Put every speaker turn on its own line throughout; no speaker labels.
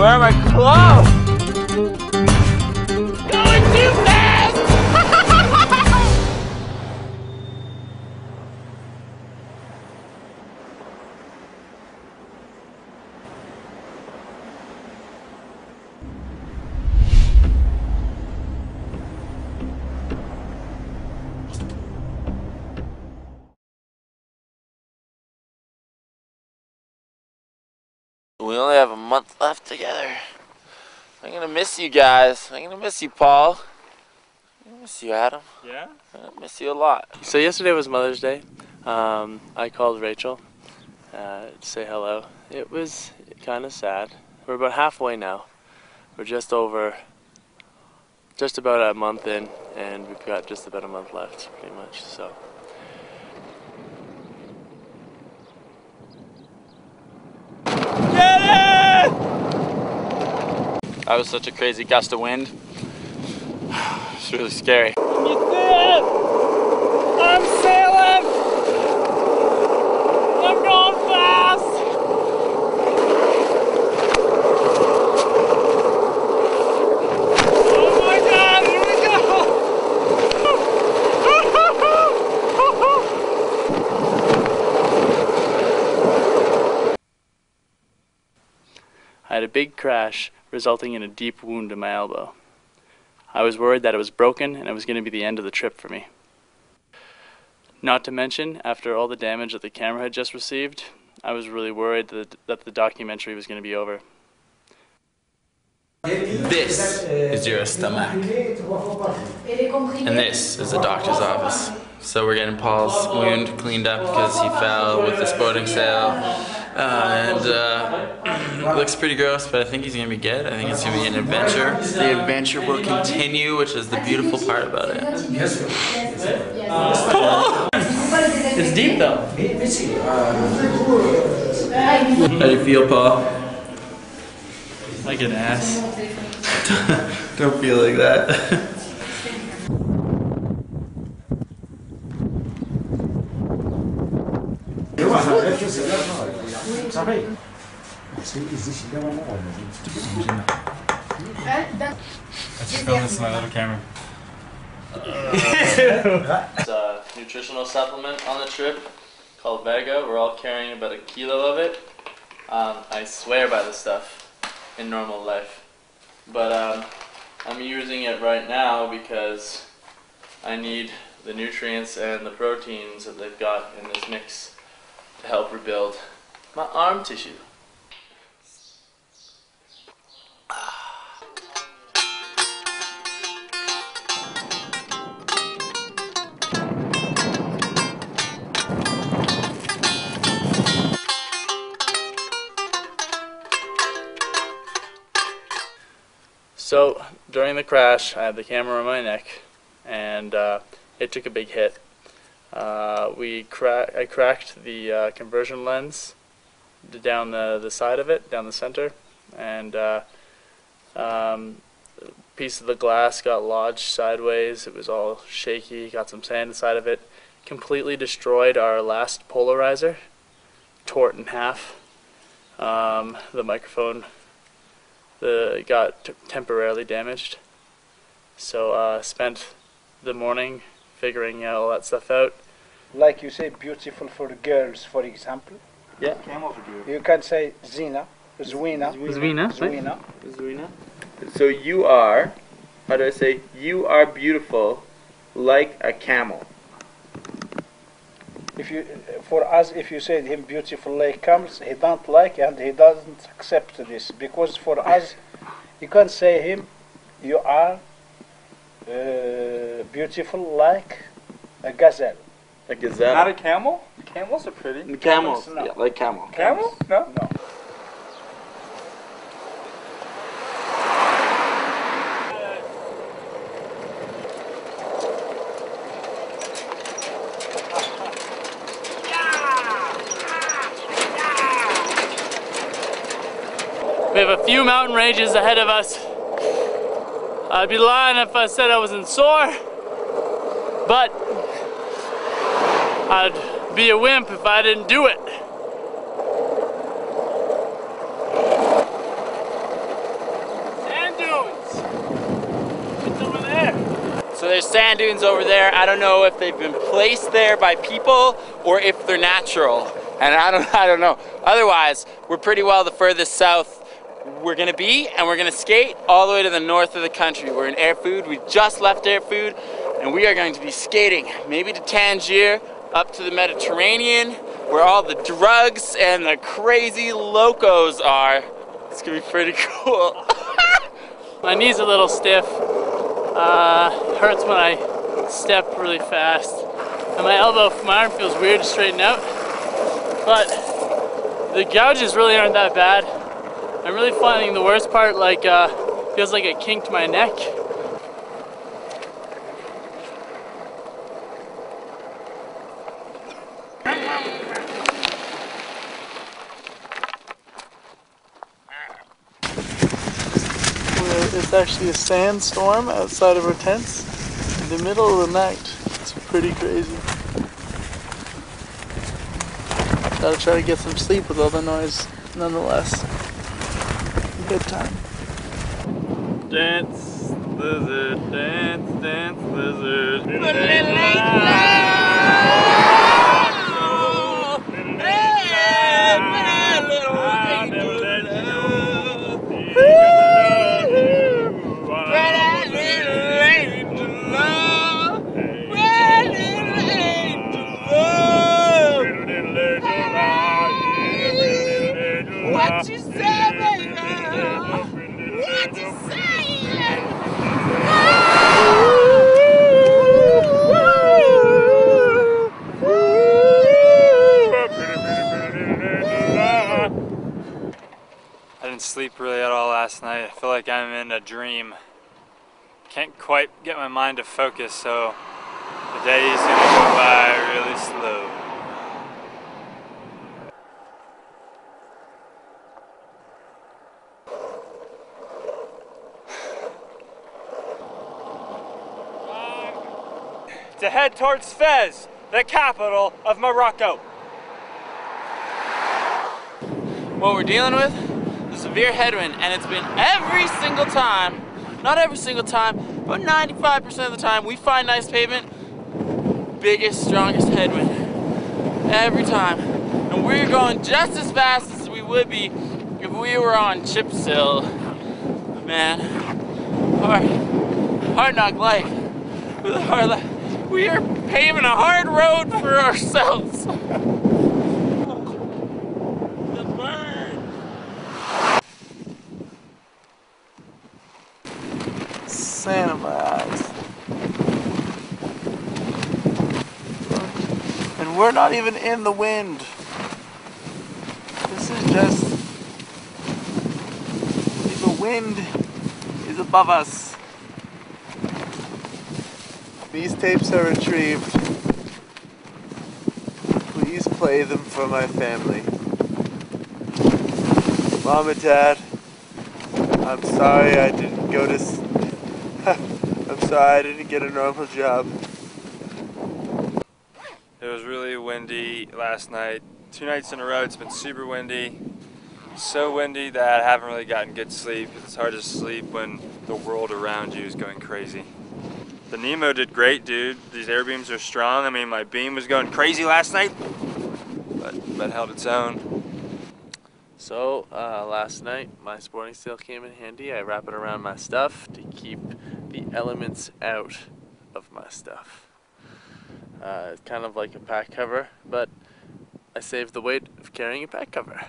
Where are my clothes? Going too fast! We only have a month left together. I'm gonna miss you guys. I'm gonna miss you, Paul. I'm gonna miss you, Adam.
Yeah?
I'm gonna miss you a lot.
So yesterday was Mother's Day. I called Rachel to say hello. It was kind of sad. We're about halfway now. We're just about a month in, and we've got just about a month left, pretty much. So.
That was such a crazy gust of wind. It's really scary.
You did! I'm sailing! I'm going fast! Oh my god, here we go!
I had a big crash, resulting in a deep wound in my elbow. I was worried that it was broken and it was going to be the end of the trip for me. Not to mention, after all the damage that the camera had just received, I was really worried that the documentary was going to be over.
This is your stomach. And this is the doctor's office. So we're getting Paul's wound cleaned up because he fell with the sporting sail. It looks pretty gross, but I think he's going to be good. I think it's going to be an adventure. The adventure will continue, which is the beautiful part about it.
It's deep though.
How do you feel, Paul?
Like an ass.
Don't feel like that.
I just filmed this with my little camera.
It's a nutritional supplement on the trip called Vega. We're all carrying about 1 kilo of it. I swear by this stuff in normal life, but I'm using it right now because I need the nutrients and the proteins that they've got in this mix to help rebuild my arm tissue. So during the crash, I had the camera on my neck, and it took a big hit. I cracked the conversion lens down the side of it, down the center, and a piece of the glass got lodged sideways. It was all shaky, got some sand inside of it. Completely destroyed our last polarizer, tore it in half. The microphone got temporarily damaged. So spent the morning figuring all that stuff out.
Like you say, beautiful for girls, for example.
Yeah.
You can say Zina, Zwina.
Zwina. So you are, how do I say, you are beautiful like a camel.
If you, for us, if you said him beautiful like camels, he don't like and he doesn't accept this, because for us, you can't say him, you are beautiful like a gazelle.
A gazelle.
Not a camel? Camels are pretty.
Camels,
No.
yeah, like camel.
Camel? No?
No.
We have a few mountain ranges ahead of us. I'd be lying if I said I wasn't sore, but I'd be a wimp if I didn't do it.
sand dunes over there. I don't know if they've been placed there by people or if they're natural. And I don't know. Otherwise, we're pretty well the furthest south we're gonna be, and we're gonna skate all the way to the north of the country. We're in Erfoud. We just left Erfoud, and we are going to be skating maybe to Tangier, up to the Mediterranean, where all the drugs and the crazy locos are. It's gonna be pretty cool.
My knee's a little stiff. Hurts when I step really fast. And my arm feels weird to straighten out. But the gouges really aren't that bad. I'm really finding the worst part feels like it kinked my neck. It's actually a sandstorm outside of our tents in the middle of the night. It's pretty crazy. Gotta try to get some sleep with all the noise nonetheless. Good time. Dance, lizard, dance, dance, lizard.
What you say, baby? What you say?
I didn't sleep really at all last night. I feel like I'm in a dream. Can't quite get my mind to focus, so the day is gonna go by really slow. To head towards Fez, the capital of Morocco.
What we're dealing with is a severe headwind, and it's been every single time, not every single time, but 95% of the time we find nice pavement, biggest, strongest headwind. Every time. And we're going just as fast as we would be if we were on chip seal. Man, hard knock life. With a hard life. We are paving a hard road for ourselves. The burn.
Sand in my eyes. And we're not even in the wind. This is just, the wind is above us. These tapes are retrieved. Please play them for my family. Mom and Dad, I'm sorry I didn't go to... I'm sorry I didn't get a normal job.
It was really windy last night. 2 nights in a row it's been super windy. So windy that I haven't really gotten good sleep. It's hard to sleep when the world around you is going crazy. The Nemo did great, dude. These air beams are strong. I mean, my beam was going crazy last night, but held its own.
So, last night, my sporting steel came in handy. I wrap it around my stuff to keep the elements out of my stuff. It's kind of like a pack cover, but I save the weight of carrying a pack cover.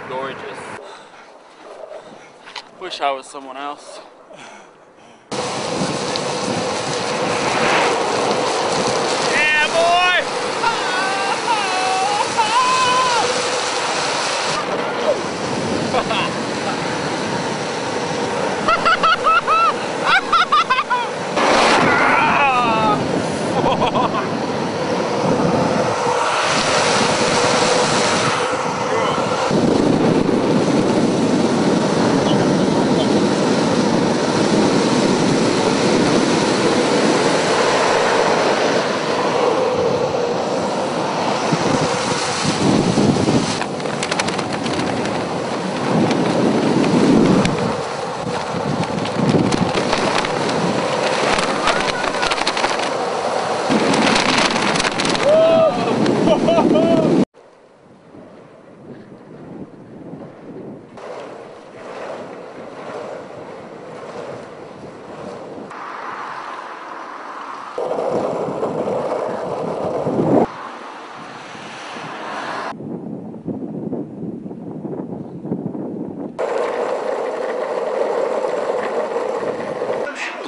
Gorgeous. Wish I was someone else. Yeah, boy!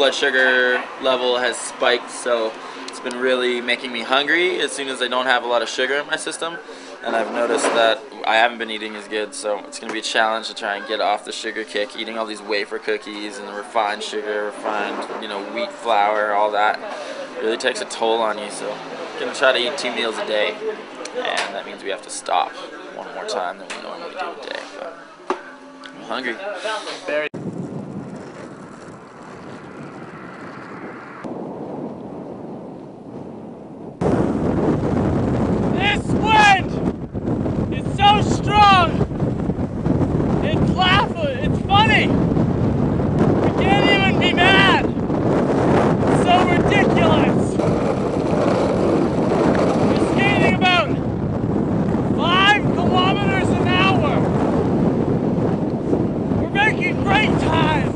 blood sugar level has spiked, so it's been really making me hungry as soon as I don't have a lot of sugar in my system. And I've noticed that I haven't been eating as good, so it's going to be a challenge to try and get off the sugar kick, eating all these wafer cookies and the refined sugar, refined, wheat flour, all that. It really takes a toll on you, so I'm going to try to eat 2 meals a day, and that means we have to stop one more time than we normally do a day, but I'm hungry.
Very.
This wind is so strong. It's laughable. It's funny. We can't even be mad. It's so ridiculous. We're skating about 5 kilometers an hour. We're making great time.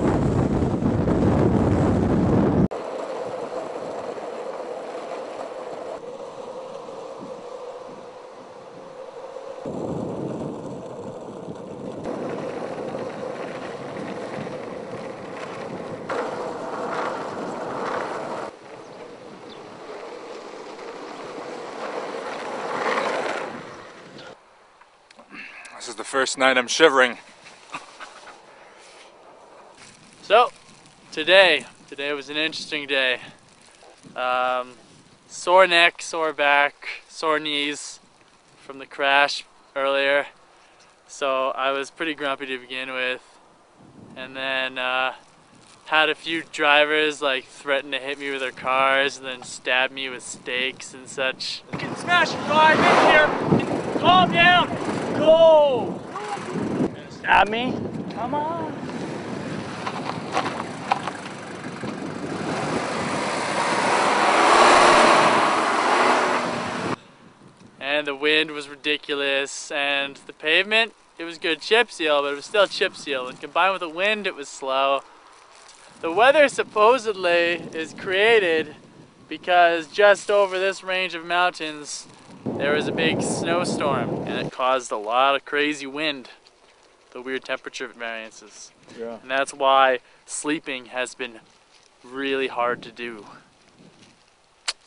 This is the first night I'm shivering.
So, today was an interesting day. Sore neck, sore back, sore knees from the crash earlier. So I was pretty grumpy to begin with. And then had a few drivers like threaten to hit me with their cars and then stab me with stakes and such. You can smash your drive in here. Calm down. Go. You're gonna stab me? Come on. And the wind was ridiculous, and the pavement, it was good chip seal, but it was still chip seal, and combined with the wind, it was slow. The weather supposedly is created because just over this range of mountains there was a big snowstorm, and it caused a lot of crazy wind, the weird temperature variances.
Yeah.
And that's why sleeping has been really hard to do.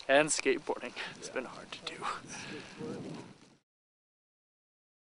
And skateboarding has been hard to do.